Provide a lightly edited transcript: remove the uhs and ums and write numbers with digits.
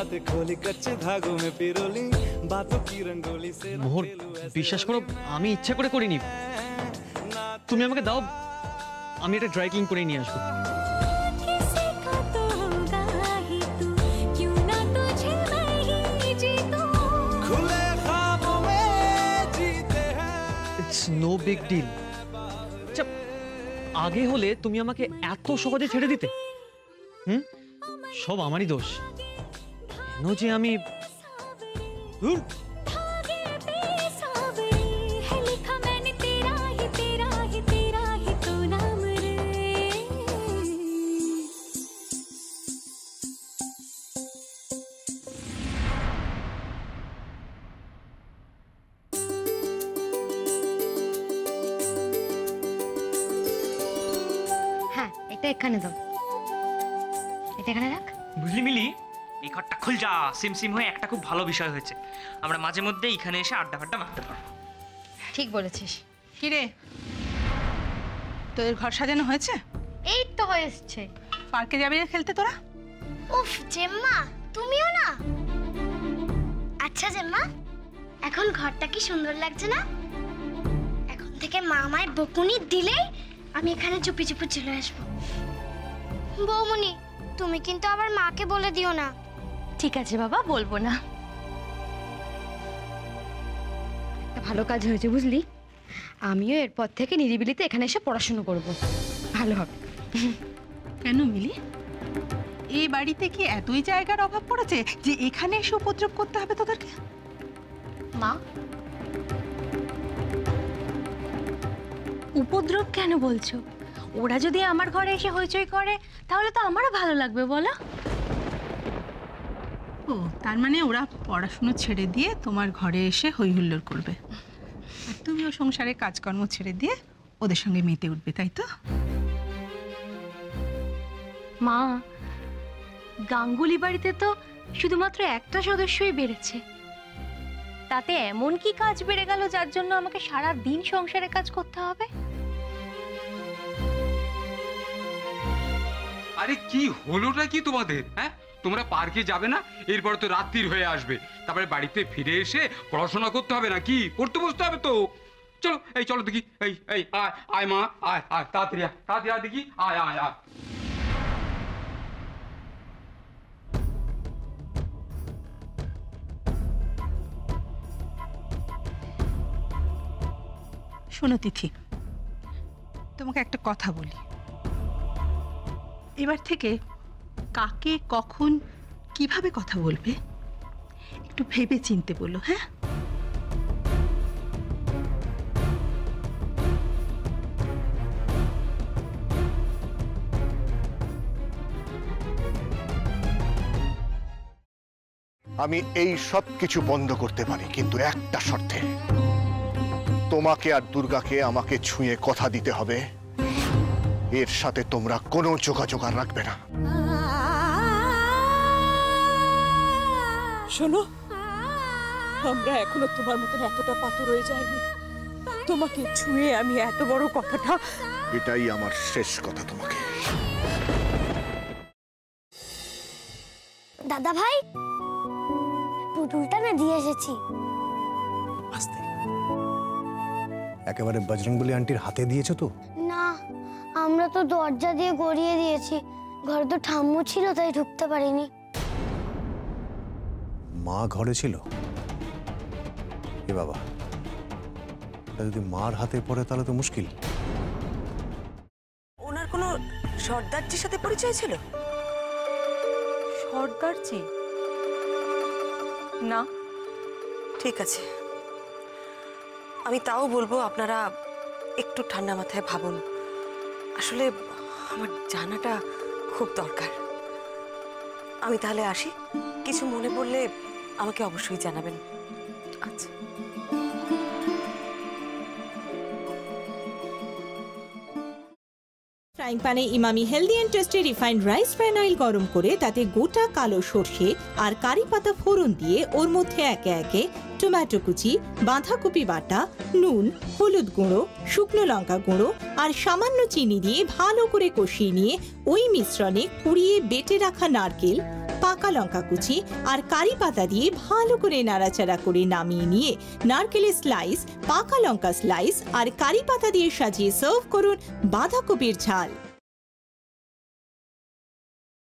बातें खोली कच्चे धागों में पिरोली बातों की रंगोली से মোহর বিশ্বাস করো আমি ইচ্ছা করে করিনি তুমি আমাকে দাও আমি এটা ড্রাই ক্লিন করে নিয়ে আসবো ইটস নো বিগ ডিল আগে হলে তুমি আমাকে এত সহজে ছেড়ে দিতে সব আমারই দোষ কেন যে আমি এখানে দাও এটা এখানে রাখ বুঝলি মিলি এই ঘরটা খুল যা সিম সিম হয়ে একটা খুব ভালো বিষয় হয়েছে আমরা মাঝে মধ্যে এখানে এসে আড্ডা ফাড্ডা মারতে পারবো ঠিক বলেছিস কি রে তোদের ঘর সাজানো হয়েছে এই তো হয়েছে পার্কে যাবি না খেলতে তোরা উফ জেম্মা তুমিও না আচ্ছা জেম্মা এখন ঘরটা কি সুন্দর লাগছে না এখন থেকে মা আমায় বকুনি দিলেই আমি এখানে চুপি চুপি চলে আসবো বৌমনি তুমি কিন্তু আবার মাকে বলে দিও না ঠিক আছে বাবা বলবো না একটা ভালো কাজ হয়েছে বুঝলি আমিও এরপর থেকে নিরিবিলিতে এখানে এসে পড়াশোনা করব ভালো হবে কেন মিলি এই বাড়িতে কি এতই জায়গার অভাব পড়েছে যে এখানে এসে উপদ্রব করতে হবে তোদেরকে মা উপদ্রব কেন বলছো ওরা যদি আমার ঘরে এসে হইচই করে তাহলে তো আমারও ভালো লাগবে বলো ও তার মানে ওরা পড়াশোনা ছেড়ে দিয়ে তোমার ঘরে এসে হই হুল্লোড় করবে আর তুমিও সংসারে কাজকর্ম ছেড়ে দিয়ে ওদের সঙ্গে মেতে উঠবে তাই তো মা গাঙ্গুলি বাড়িতে তো শুধুমাত্র একটা সদস্যই বেড়েছে তাতে এমন কি কাজ বেড়ে গেল যার জন্য আমাকে সারা দিন সংসারে কাজ করতে হবে আরে কি হলোটা কি তোমাদের হ্যাঁ তোমরা পার্কে যাবে না এরপর তো রাত্রির হয়ে আসবে তারপরে বাড়িতে ফিরে এসে পড়াশোনা করতে হবে না কি পড়তে বসতে হবে তো চলো এই চলো দেখি এই এই আয় আয় মা আয় আয় তাড়াতাড়ি আয় দেখি আয় আয় আয় শোনো তিথি তোমাকে একটা কথা বলি এবার থেকে কাকে কখন কিভাবে কথা বলবে একটু ভেবে চিনতে বলো হ্যাঁ আমি এই সব কিছু বন্ধ করতে পারি কিন্তু একটা শর্তে তোমাকে আর দুর্গাকে আমাকে ছুঁয়ে কথা দিতে হবে এর সাথে তোমরা কোনো যোগাযোগ আর রাখবে না শোনো আমরা এখনো তোমার মতন এতটা পাথর হয়ে যায়নি তোমাকে ছুঁয়ে আমি এত বড় কথাটা এটাই আমার শেষ কথা তোমাকে দাদা ভাই পুতুলটা না দিয়ে এসেছি আস্তে একেবারে বজরংবলী আন্টির হাতে দিয়েছো তো না আমরা তো দরজা দিয়ে গড়িয়ে দিয়েছি ঘরে তো ঠাম্মু ছিল তাই ঢুকতে পারিনি মা ঘরে ছিল এ বাবা এটা যদি মার হাতে পড়ে তাহলে তো মুশকিল ওনার কোনো সর্দারজির সাথে পরিচয় ছিল সর্দারজি না ঠিক আছে আমি তাও বলবো আপনারা একটু ঠান্ডা মাথায় ভাবুন আসলে আমার জানাটা খুব দরকার আমি তাহলে আসি কিছু মনে পড়লে আমাকে অবশ্যই জানাবেন আচ্ছা ফ্রাইং প্যানে Emami healthy and tasty refined rice bran oil গরম করে তাতে গোটা কালো সর্ষে আর কারি পাতা ফোড়ন দিয়ে ওর মধ্যে একে একে টমেটো কুচি বাঁধাকপি বাটা নুন হলুদ গুঁড়ো শুকনো লঙ্কা গুঁড়ো আর সামান্য চিনি দিয়ে ভালো করে কষিয়ে নিয়ে ওই মিশ্রণে কুড়িয়ে বেটে রাখা নারকেল পাকা লঙ্কা কুচি আর কারি পাতা দিয়ে ভালো করে নাড়াচাড়া করে নামিয়ে নিয়ে নারকেলের স্লাইস, পাকা লঙ্কা স্লাইস আর কারি পাতা দিয়ে সাজিয়ে সার্ভ করুন বাঁধাকপির ঝাল।